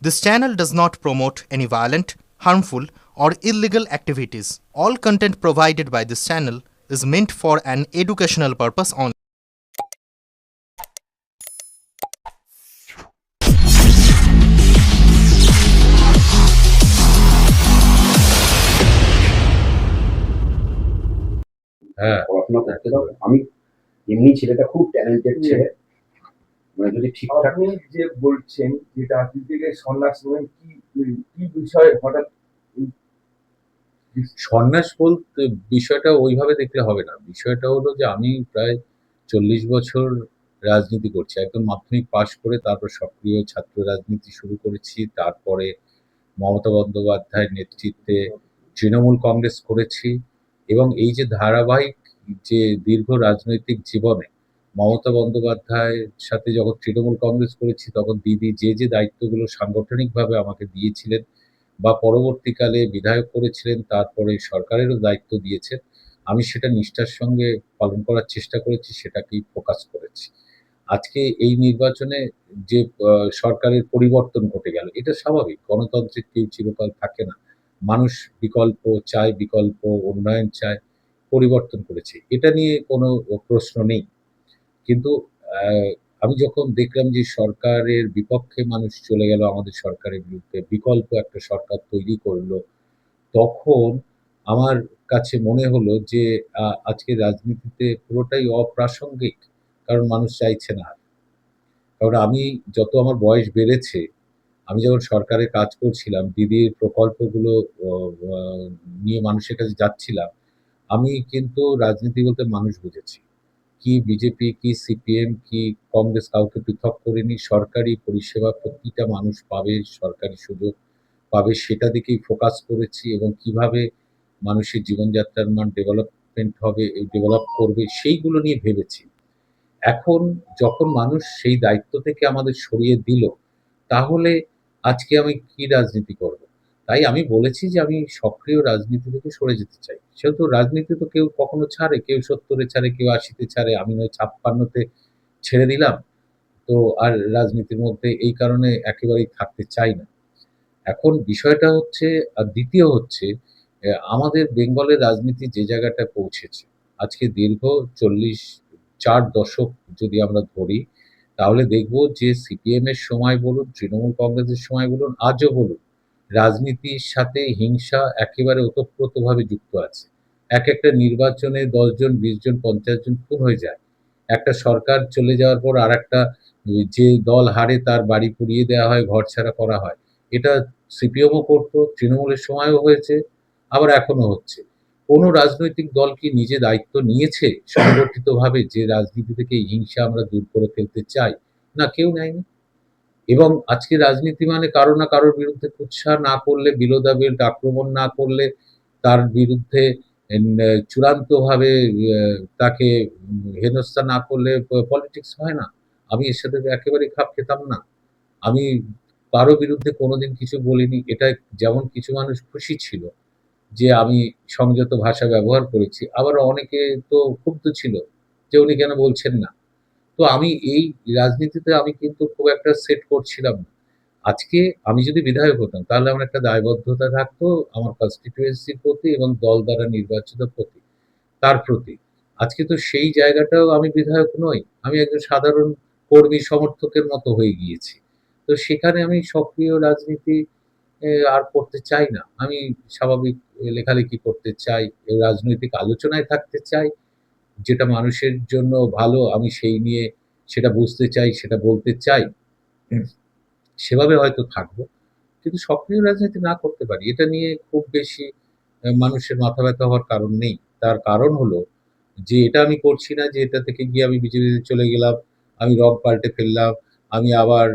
This channel does not promote any violent, harmful, or illegal activities. All content provided by this channel is meant for an educational purpose only. হ্যাঁ, পড়াশোনা করতে দাও। আমি এমনি ছেলেটা খুব ট্যালেন্টেড ছেলে, মানে যদি ঠিকঠাক আপনি যে বলছেন যেটা আপনি থেকে সন্ন্যাস নেবেন কি কি বিষয়ে হঠাৎ সন্ন্যাস বলতে বিষয়টা ওইভাবে দেখলে হবে না। বিষয়টা হলো যে আমি প্রায় ৪০ বছর রাজনীতি করছি। একদম মাধ্যমিক পাশ করে তারপর সক্রিয় ছাত্র রাজনীতি শুরু করেছি। তারপরে মমতা বন্দ্যোপাধ্যায়ের নেতৃত্বে তৃণমূল কংগ্রেস করেছি এবং এই যে ধারাবাহিক যে দীর্ঘ রাজনৈতিক জীবনে মমতা বন্দ্যোপাধ্যায়ের সাথে যখন তৃণমূল কংগ্রেস করেছি তখন দিদি যে দায়িত্বগুলো সাংগঠনিকভাবে আমাকে দিয়েছিলেন বা পরবর্তীকালে বিধায়ক করেছিলেন, তারপরে সরকারেরও দায়িত্ব দিয়েছেন। আমি সেটা নিষ্ঠার সঙ্গে পালন করার চেষ্টা করেছি, সেটাকেই ফোকাস করেছি। আজকে এই নির্বাচনে যে সরকারের পরিবর্তন ঘটে গেল, এটা স্বাভাবিক। গণতান্ত্রিক কেউ চিরকাল থাকে না। মানুষ বিকল্প চায়, বিকল্প উন্নয়ন চায়, পরিবর্তন করেছে। এটা নিয়ে কোনো প্রশ্ন নেই। কিন্তু আ আমি যখন দেখলাম যে সরকারের বিপক্ষে মানুষ চলে গেল আমাদের সরকারের বিরুদ্ধে, বিকল্প একটা সরকার তৈরি করল, তখন আমার কাছে মনে হলো যে আজকের রাজনীতিতে পুরোটাই অপ্রাসঙ্গিক। কারণ মানুষ চাইছে না। কারণ আমি যত আমার বয়স বেড়েছে, আমি যখন সরকারে কাজ করছিলাম, দিদির প্রকল্পগুলো অ আ নিয়ে মানুষের কাছে যাচ্ছিলাম, আমি কিন্তু রাজনীতি বলতে মানুষ বুঝেছি। কি বিজেপি, কি সিপিএম, কি কংগ্রেস কাউকে পৃথক করেনি। সরকারি পরিষেবা প্রতিটা মানুষ পাবে, সরকারি সুযোগ পাবে সেটা দিকেই ফোকাস করেছি এবং কিভাবে মানুষের জীবনযাত্রার মান ডেভেলপমেন্ট হবে, ডেভেলপ করবে সেইগুলো নিয়ে ভেবেছি। এখন যখন মানুষ সেই দায়িত্ব থেকে আমাদের সরিয়ে দিল, তাহলে আজকে আমি কি রাজনীতি করব? তাই আমি বলেছি যে আমি সক্রিয় রাজনীতি থেকে সরে যেতে চাই। সেহেতু রাজনীতি তো কেউ কখনো ছাড়ে, কেউ ৭০ এ ছাড়ে, কেউ ৮০ তে ছাড়ে। আমি নয় ৫৬ তে ছেড়ে দিলাম। তো আর রাজনীতির মধ্যে এই কারণে একেবারেই থাকতে চাই না। এখন বিষয়টা হচ্ছে দ্বিতীয় হচ্ছে আমাদের বেঙ্গলের রাজনীতি যে জায়গাটায় পৌঁছেছে, আজকে দীর্ঘ ৪ দশক যদি আমরা ধরি, তাহলে দেখব যে সিপিএম এর সময় বলুন, তৃণমূল কংগ্রেসের সময় বলুন, আজও বলুন, রাজনীতির সাথে হিংসা একেবারে ওতপ্রোতভাবে যুক্ত আছে। একটা নির্বাচনে ১০ জন, ২০ জন, ৫০ জন খুন হয়ে যায়। একটা সরকার চলে যাওয়ার পর আরেকটা যে দল হারে তার বাড়ি পুড়িয়ে দেওয়া হয়, ঘরছাড়া করা হয়। এটা সিপিএমও করত, তৃণমূলের সময়ও হয়েছে, আবার এখনো হচ্ছে। কোন রাজনৈতিক দল কি নিজে দায়িত্ব নিয়েছে সংগঠিতভাবে যে রাজনীতি থেকে এই হিংসা আমরা দূর করে ফেলতে চাই? না, কেউ নেয়নি। এবং আজকে রাজনীতি মানে কারো না কারোর বিরুদ্ধে কুৎসা না করলে, বিলো দ্য বেল্ট আক্রমণ না করলে, তার বিরুদ্ধে চূড়ান্তভাবে তাকে হেনস্থা না করলে পলিটিক্স হয় না। আমি এর সাথে একেবারেই খাপ খেতাম না। আমি কারো বিরুদ্ধে কোনোদিন কিছু বলিনি। এটা যেমন কিছু মানুষ খুশি ছিল যে আমি সংযত ভাষা ব্যবহার করেছি। আবার অনেকে তো ক্ষুব্ধ ছিল যে উনি কেন বলছেন না। তো আমি এই রাজনীতিতে আমি কিন্তু খুব একটা সেট করছিলাম না। আজকে আমি যদি বিধায়ক হতাম তাহলে আমার একটা দায়বদ্ধতা থাকতো আমার কনস্টিটিউয়েন্সির প্রতি এবং দল দ্বারা নির্বাচিত তার প্রতি। আজকে তো সেই জায়গাটাও আমি বিধায়ক নই। আমি একজন সাধারণ কর্মী সমর্থকের মতো হয়ে গিয়েছি। তো সেখানে আমি সক্রিয় রাজনীতি আর করতে চাই না। আমি স্বাভাবিক লেখালেখি করতে চাই, রাজনৈতিক আলোচনায় থাকতে চাই। যেটা মানুষের জন্য ভালো আমি সেই নিয়ে সেটা বুঝতে চাই, সেটা বলতে চাই। হুম, সেভাবে হয়তো থাকবো। কিন্তু সক্রিয় রাজনীতি না করতে পারি। এটা নিয়ে খুব বেশি মানুষের মাথা ব্যাথা হওয়ার কারণ নেই। তার কারণ হলো যে এটা আমি করছি না যে এটা থেকে গিয়ে আমি বিজেপিতে চলে গেলাম, আমি রং পাল্টে ফেললাম, আমি আবার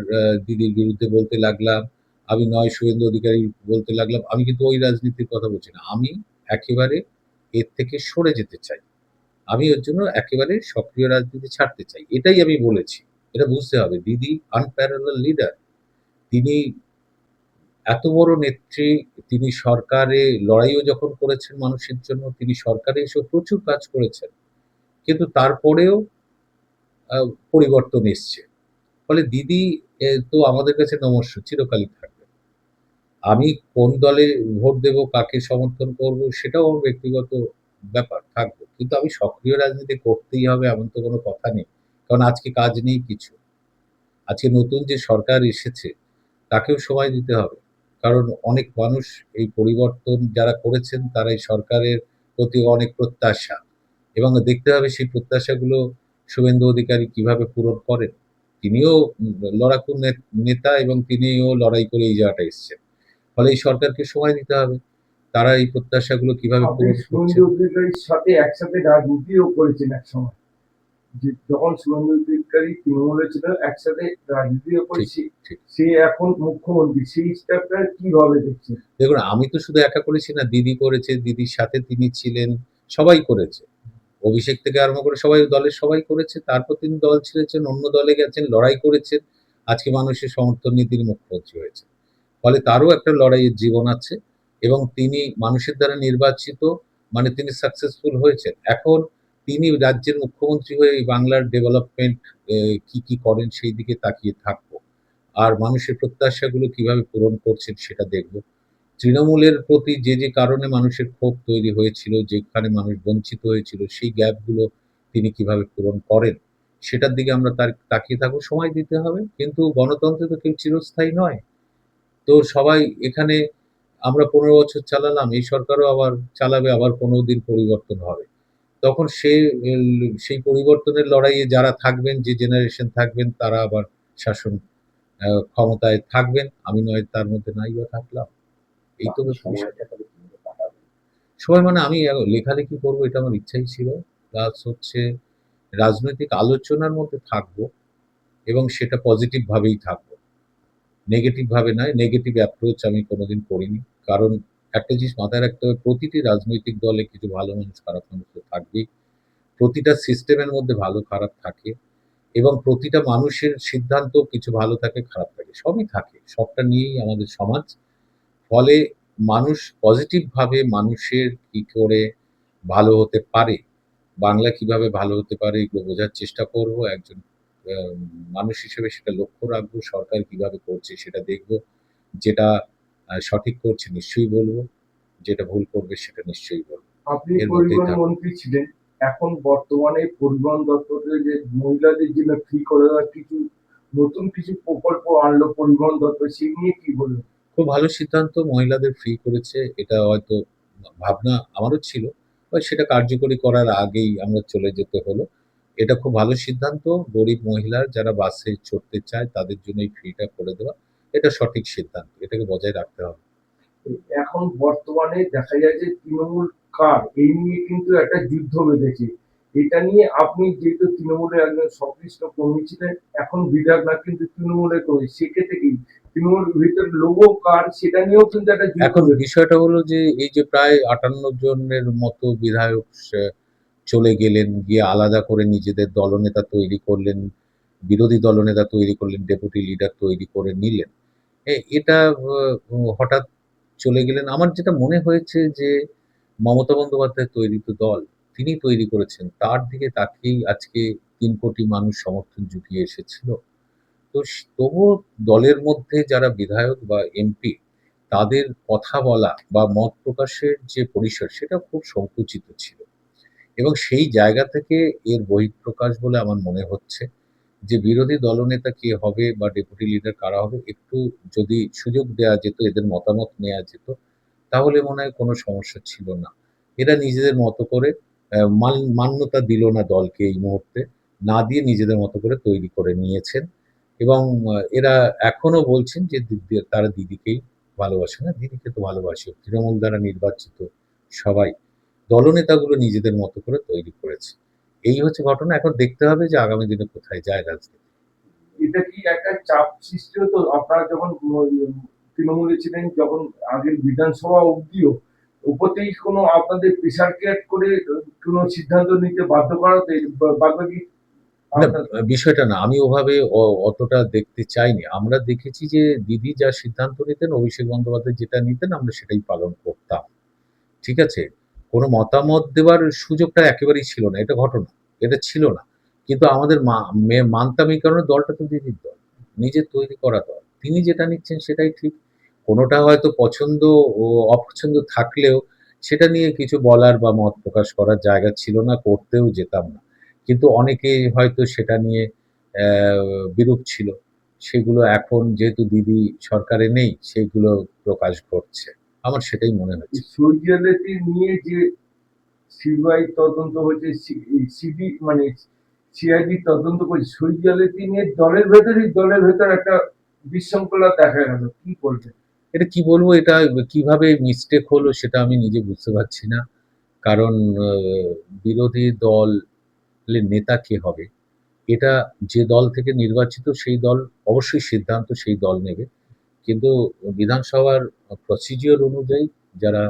দিদির বিরুদ্ধে বলতে লাগলাম, আমি নয় শুভেন্দু অধিকারী বলতে লাগলাম। আমি কিন্তু ওই রাজনীতির কথা বলছি না। আমি একেবারে এর থেকে সরে যেতে চাই। আমি ওর জন্য একেবারে সক্রিয় রাজনীতি ছাড়তে চাই। এটাই আমি বলেছি। এটা বুঝতে হবে। দিদি unparalleled লিডার। তিনি এত বড় নেত্রী, তিনি সরকারে লড়াইও যখন করেছেন মানুষের জন্য, তিনি সরকারে এসেও প্রচুর কাজ করেছেন। কিন্তু তারপরেও আ পরিবর্তন এসছে। ফলে দিদি তো আমাদের কাছে নমস্য, চিরকালই থাকবেন। আমি কোন দলে ভোট দেব, কাকে সমর্থন করব সেটাও আমার ব্যক্তিগত ব্যাপার থাকবে। কিন্তু আমি সক্রিয় রাজনীতি করতেই হবে এমন তো কোনো কথা নেই। কারণ আজকে কাজ নেই কিছু। আজকে নতুন যে সরকার এসেছে তাকেও সময় দিতে হবে। কারণ অনেক মানুষ এই পরিবর্তন যারা করেছেন তারা এই সরকারের প্রতি অনেক প্রত্যাশা এবং দেখতে হবে সেই প্রত্যাশাগুলো শুভেন্দু অধিকারী কিভাবে পূরণ করেন। তিনিও লড়াকু নেতা এবং তিনিও লড়াই করে এই জায়গাটায় এসেছেন। ফলে এই সরকারকে সময় দিতে হবে। তারা এই প্রত্যাশাগুলো কিভাবে আপনি পূরণ শুভেন্দু করছেন। অধিকারীর সাথে একসাথে রাজনীতিও করেছেন একসময়, যে যখন শুভেন্দু অধিকারী তৃণমূলে ছিল একসাথে রাজনীতিও ঠিক, করেছি। ঠিক। সে এখন মুখ্যমন্ত্রী, সেই স্টেপটা কিভাবে দেখছেন? দেখুন আমি তো শুধু একা করেছি না, দিদি করেছে, দিদির সাথে তিনি ছিলেন, সবাই করেছে। অভিষেক থেকে আরম্ভ করে সবাই দলের সবাই করেছে। তারপর তিনি দল ছেড়েছেন, অন্য দলে গেছেন, লড়াই করেছেন। আজকে মানুষের সমর্থন নিয়ে তিনি মুখ্যমন্ত্রী হয়েছেন। ফলে তারও একটা লড়াইয়ের জীবন আছে এবং তিনি মানুষের দ্বারা নির্বাচিত, মানে তিনি সাকসেসফুল হয়েছেন। এখন তিনি রাজ্যের মুখ্যমন্ত্রী হয়ে এই বাংলার ডেভেলপমেন্ট কি করেন সেই দিকে তাকিয়ে থাকবো। আর মানুষের প্রত্যাশাগুলো কিভাবে পূরণ করছেন সেটা দেখব। তৃণমূলের প্রতি যে কারণে মানুষের ক্ষোভ তৈরি হয়েছিল, যেখানে মানুষ বঞ্চিত হয়েছিল, সেই গ্যাপগুলো তিনি কিভাবে পূরণ করেন, সেটার দিকে আমরা তাকিয়ে থাকবো। সময় দিতে হবে। কিন্তু গণতন্ত্রে তো কেউ চিরস্থায়ী নয়। তো সবাই এখানে আমরা ১৫ বছর চালালাম, এই সরকারও আবার চালাবে, আবার ১৫ দিন পরিবর্তন হবে। তখন সেই পরিবর্তনের লড়াইয়ে যারা থাকবেন, যে জেনারেশন থাকবেন তারা আবার শাসন ক্ষমতায় থাকবেন। আমি নয় তার মধ্যে নাই বা থাকলাম। এই তো বাকি বিষয়। সময়টা তাহলে কিভাবে কাটাবেন? সময় মানে আমি লেখালেখি করব এটা আমার ইচ্ছাই ছিল। প্লাস হচ্ছে রাজনৈতিক আলোচনার মধ্যে থাকবো এবং সেটা পজিটিভ ভাবেই থাকবো। নেগেটিভ ভাবে নয়, নেগেটিভ অ্যাপ্রোচ আমি কোনোদিন করিনি। কারণ একটা জিনিস মাথায় রাখতে হবে, প্রতিটি রাজনৈতিক দলে কিছু ভালো মানুষ, খারাপ মানুষ তো থাকবেই। প্রতিটা সিস্টেমের মধ্যে ভালো খারাপ থাকে এবং প্রতিটা মানুষের সিদ্ধান্ত কিছু ভালো থাকে, খারাপ থাকে। সবই থাকে। সবটা নিয়েই আমাদের সমাজ। ফলে মানুষ পজিটিভ ভাবে মানুষের কি করে ভালো হতে পারে, বাংলা কিভাবে ভালো হতে পারে এগুলো বোঝার চেষ্টা করব। একজন আ মানুষ হিসেবে সেটা লক্ষ্য রাখবো। সরকার কিভাবে করছে সেটা দেখব। যেটা সঠিক করছে নিশ্চয়ই বলব। যেটা ভুল করবে সেটা নিশ্চয়ই বলব। আপনি এর মধ্যেই পরিবহন থাকবো। মন্ত্রী ছিলেন, এখন বর্তমানে পরিবহন দপ্তরে যে মহিলাদের জন্য ফ্রি করে দেওয়ার কিছু নতুন কিছু প্রকল্প আনলো পরিবহন দপ্তর, সেই নিয়ে কি বলবেন? খুব ভালো সিদ্ধান্ত মহিলাদের ফ্রি করেছে। এটা হয়তো ভাবনা আমারও ছিল। সেটা কার্যকরী করার আগেই আমরা চলে যেতে হলো। এটা খুব ভালো সিদ্ধান্ত। গরিব মহিলা যারা বাসে চড়তে চায় তাদের জন্য এই ফ্রিটা করে দেওয়া। এটা সঠিক সিদ্ধান্ত। এটাকে বজায় রাখতে হবে। এখন বর্তমানে দেখা যায় যে তৃণমূল কার এই নিয়ে কিন্তু একটা যুদ্ধ বেঁধেছে। এটা নিয়ে আপনি যেহেতু তৃণমূলের একজন সংশ্লিষ্ট কর্মী ছিলেন, এখন বিধায়ক না কিন্তু তৃণমূলের কর্মী, সেক্ষেত্রে কি তৃণমূলের ভিতরে লোগো কার সেটা নিয়েও কিন্তু একটা যুদ্ধ এখন বেঁধেছে। বিষয়টা হলো যে এই যে প্রায় ৫৮ জনের মতো বিধায়ক চলে গেলেন, গিয়ে আলাদা করে নিজেদের দলনেতা তৈরি করলেন, বিরোধী দলনেতা তৈরি করলেন, ডেপুটি লিডার তৈরি করে নিলেন। এটা হঠাৎ চলে গেলেন। আমার যেটা মনে হয়েছে যে মমতা বন্দ্যোপাধ্যায়ের তৈরি দল, তিনি তৈরি করেছেন। তার দিকে তাকিয়েই আজকে ৩ কোটি মানুষ সমর্থন জুগিয়ে এসেছিল। তো তবুও দলের মধ্যে যারা বিধায়ক বা এমপি তাদের কথা বলা বা মত প্রকাশের যে পরিসর সেটা খুব সংকুচিত ছিল। এবং সেই জায়গা থেকে এর বহিঃপ্রকাশ বলে আমার মনে হচ্ছে যে বিরোধী দলনেতা কে হবে বা ডেপুটি লিডার কারা হবে একটু যদি সুযোগ দেয়া যেত, এদের মতামত নেয়া যেত, তাহলে মনে হয় কোনো সমস্যা ছিল না। এরা নিজেদের মতো করে মান্যতা দিল না দলকে এই মুহূর্তে। না দিয়ে নিজেদের মতো করে তৈরি করে নিয়েছেন এবং এরা এখনো বলছেন যে তারা দিদিকেই ভালোবাসে না, দিদিকে তো ভালোবাসে। তৃণমূল দ্বারা নির্বাচিত সবাই। দলনেতাগুলো নিজেদের মতো করে তৈরি করেছে। এই হচ্ছে ঘটনা। এখন দেখতে হবে যে আগামী দিনে কোথায় যায় রাজনীতি। এটা কি একটা চাপ সৃষ্টি হতো আপনারা যখন তৃণমূলে ছিলেন, যখন আগের বিধানসভা অব্দিও উপর থেকে কোনো আপনাদের প্রেশার ক্রিয়েট করে কোনো সিদ্ধান্ত নিতে বাধ্য করাতে বাদবাকি না, আপনার? বিষয়টা না। আমি ওভাবে অতটা দেখতে চাইনি। আমরা দেখেছি যে দিদি যা সিদ্ধান্ত নিতেন, অভিষেক বন্দ্যোপাধ্যায় যেটা নিতেন আমরা সেটাই পালন করতাম। ঠিক আছে? কোনো মতামত দেওয়ার সুযোগটা একেবারেই ছিল না। এটা ঘটনা। এটা ছিল না। কিন্তু আমাদের মানতাম এই কারণে দলটা তো দিদির দল। নিজের তৈরি করা দল। তিনি যেটা নিচ্ছেন সেটাই ঠিক। কোনোটা হয়তো পছন্দ ও অপছন্দ থাকলেও সেটা নিয়ে কিছু বলার বা মত প্রকাশ করার জায়গা ছিল না, করতেও যেতাম না। কিন্তু অনেকে হয়তো সেটা নিয়ে অ্যা বিরূপ ছিল। সেগুলো এখন যেহেতু দিদি সরকারে নেই, সেগুলো প্রকাশ ঘটছে। আমার সেটাই মনে হচ্ছে। সহিয়ালতি নিয়ে যে সিবিআই তদন্ত হয়েছে, সিডি মানে সিআইডি তদন্ত করছে, সহিয়ালতি নিয়ে দলের ভেতর একটা বিশৃঙ্খলা দেখা গেল, কি বলবেন? এটা কি বলবো? এটা কিভাবে মিস্টেক হলো সেটা আমি নিজে বুঝতে পারছি না। কারণ আ বিরোধী দলের নেতা কে হবে? এটা যে দল থেকে নির্বাচিত সেই দল অবশ্যই সিদ্ধান্ত সেই দল নেবে। কিন্তু বিধানসভার প্রসিডিওর অনুযায়ী যারা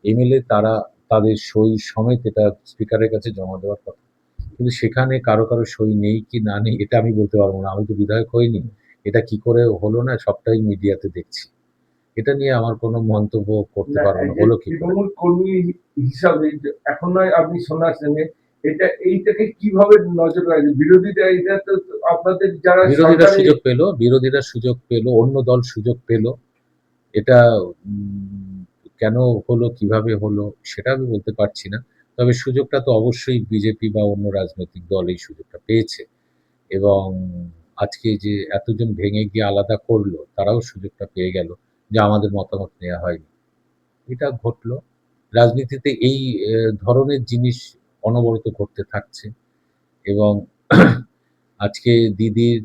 এমএলএ তারা তাদের সই সমেত এটা স্পিকারের কাছে জমা দেওয়ার কথা। কিন্তু সেখানে কারো সই নেই কি না নেই এটা আমি বলতে পারব না। আমি তো বিধায়ক হইনি। এটা কি করে হলো না সবটাই মিডিয়াতে দেখছি। এটা নিয়ে আমার কোনো মন্তব্য করতে না, পারব না। এই যে হলো কি করে? তৃণমূল কর্মী হিসাবে যে এখন নয় আপনি সন্ন্যাস নেন, এইটাকে কিভাবে নজর রাখবেন? বিরোধীরা এটা তো আপনাদের যারা বিরোধীরা সরকারে বিরোধীরা সুযোগ পেল, অন্য দল সুযোগ পেল। এটা উম কেন হলো, কিভাবে হলো সেটা আমি বলতে পারছি না। তবে সুযোগটা তো অবশ্যই বিজেপি বা অন্য রাজনৈতিক দল এই সুযোগটা পেয়েছে এবং আজকে যে এতজন ভেঙে গিয়ে আলাদা করলো, তারাও সুযোগটা পেয়ে গেল যে আমাদের মতামত নেয়া হয়নি। এটা ঘটলো। রাজনীতিতে এই ধরনের জিনিস অনবরত ঘটতে থাকছে এবং আজকে দিদির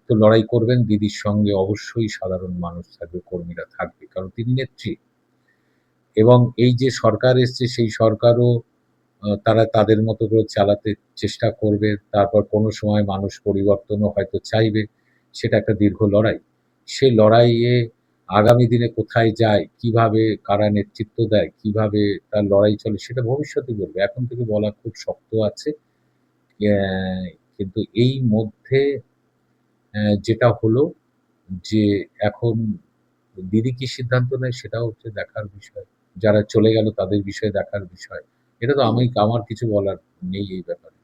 তো লড়াই করবেন। দিদির সঙ্গে অবশ্যই সাধারণ মানুষ থাকবে, কর্মীরা থাকবে। কারণ তিনি নেত্রী। এবং এই যে সরকার এসছে সেই সরকারও তারা তাদের মতো করে চালাতে চেষ্টা করবে। তারপর কোনো সময় মানুষ পরিবর্তনও হয়তো চাইবে। সেটা একটা দীর্ঘ লড়াই। সেই লড়াইয়ে আগামী দিনে কোথায় যায়, কিভাবে কারা নেতৃত্ব দেয়, কিভাবে তার লড়াই চলে সেটা ভবিষ্যতে বলবে। এখন থেকে বলা খুব শক্ত আছে। অ্যা কিন্তু এই মধ্যে যেটা হলো যে এখন দিদি কি সিদ্ধান্ত নেয় সেটাও হচ্ছে দেখার বিষয়। যারা চলে গেল তাদের বিষয়ে দেখার বিষয়। এটা তো আমার কিছু বলার নেই এই ব্যাপারে।